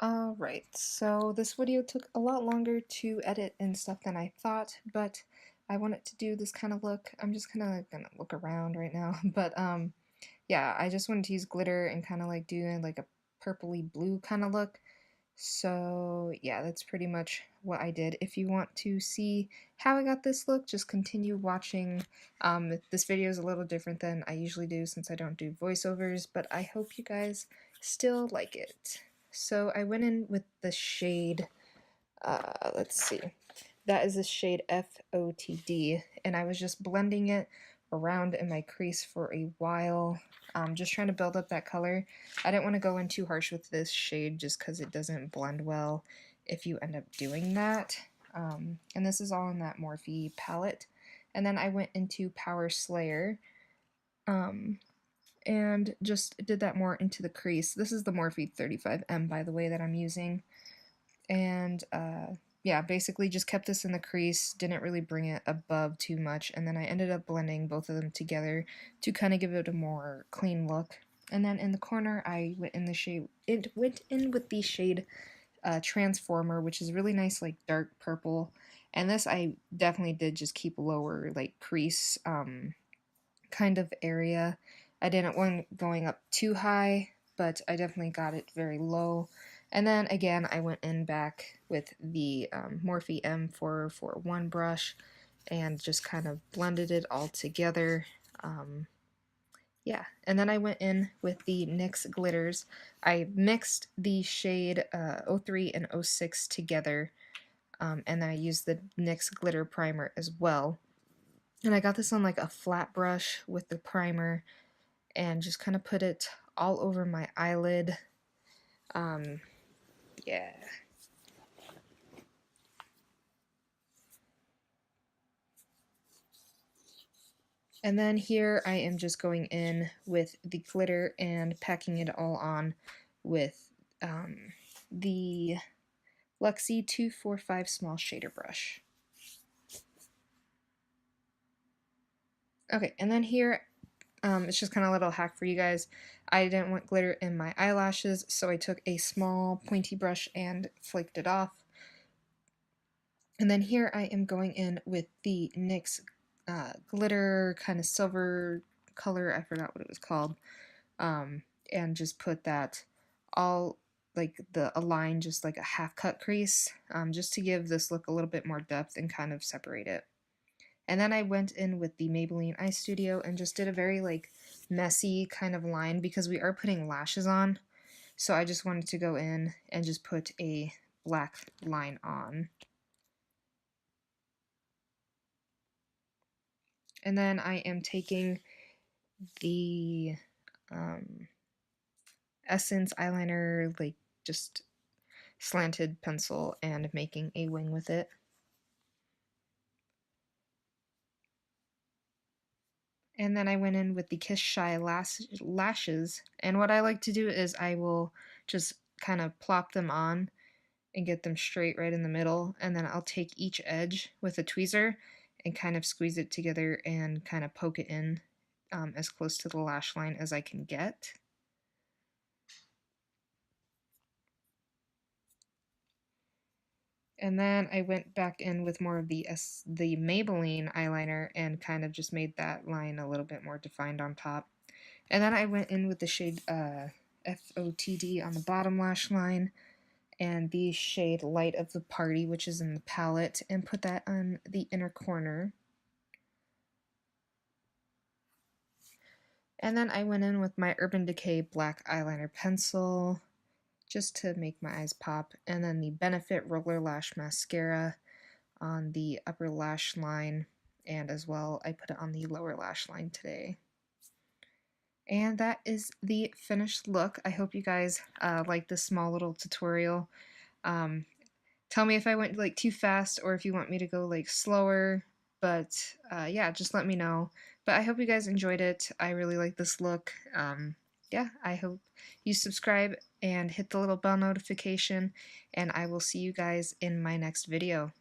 Alright, so this video took a lot longer to edit and stuff than I thought, but I wanted to do this kind of look. I'm just kind of gonna look around right now, but yeah, I just wanted to use glitter and kind of like do like a purpley blue kind of look. So yeah, that's pretty much what I did. If you want to see how I got this look, just continue watching. This video is a little different than I usually do since I don't do voiceovers, but I hope you guys still like it. So I went in with the shade, let's see, that is the shade FOTD, and I was just blending it around in my crease for a while, just trying to build up that color. I didn't want to go in too harsh with this shade just because it doesn't blend well if you end up doing that. And this is all in that Morphe palette. And then I went into Power Slayer, and just did that more into the crease. This is the Morphe 35M, by the way, that I'm using. And yeah, basically just kept this in the crease, didn't really bring it above too much, and then I ended up blending both of them together to kind of give it a more clean look. And then in the corner, I went in with the shade Transformer, which is really nice, like dark purple. And this I definitely did just keep lower, like crease kind of area. I didn't want going up too high, but I definitely got it very low. And then again, I went in back with the Morphe M441 brush and just kind of blended it all together. Yeah, and then I went in with the NYX glitters. I mixed the shade 03 and 06 together, and then I used the NYX glitter primer as well. And I got this on like a flat brush with the primer and just kind of put it all over my eyelid. Yeah. And then here I am just going in with the glitter and packing it all on with the Luxie 245 small shader brush. Okay, and then here, it's just kind of a little hack for you guys. I didn't want glitter in my eyelashes, so I took a small pointy brush and flaked it off. And then here I am going in with the NYX glitter kind of silver color, I forgot what it was called, and just put that all like a line, just like a half cut crease, just to give this look a little bit more depth and kind of separate it. And then I went in with the Maybelline Eye Studio and just did a very like messy kind of line because we are putting lashes on. So I just wanted to go in and just put a black line on. And then I am taking the Essence eyeliner, like just slanted pencil, and making a wing with it. And then I went in with the Kiss Shy lashes, and what I like to do is I will just kind of plop them on and get them straight right in the middle, and then I'll take each edge with a tweezer and kind of squeeze it together and kind of poke it in as close to the lash line as I can get. And then I went back in with more of the Maybelline eyeliner and kind of just made that line a little bit more defined on top. And then I went in with the shade FOTD on the bottom lash line and the shade Light of the Party, which is in the palette, and put that on the inner corner. And then I went in with my Urban Decay black eyeliner pencil just to make my eyes pop, and then the Benefit Roller Lash Mascara on the upper lash line, and as well I put it on the lower lash line today. And that is the finished look. I hope you guys like this small little tutorial. Tell me if I went like too fast or if you want me to go like slower, but yeah, just let me know. But I hope you guys enjoyed it. I really like this look. Yeah, I hope you subscribe and hit the little bell notification, and I will see you guys in my next video.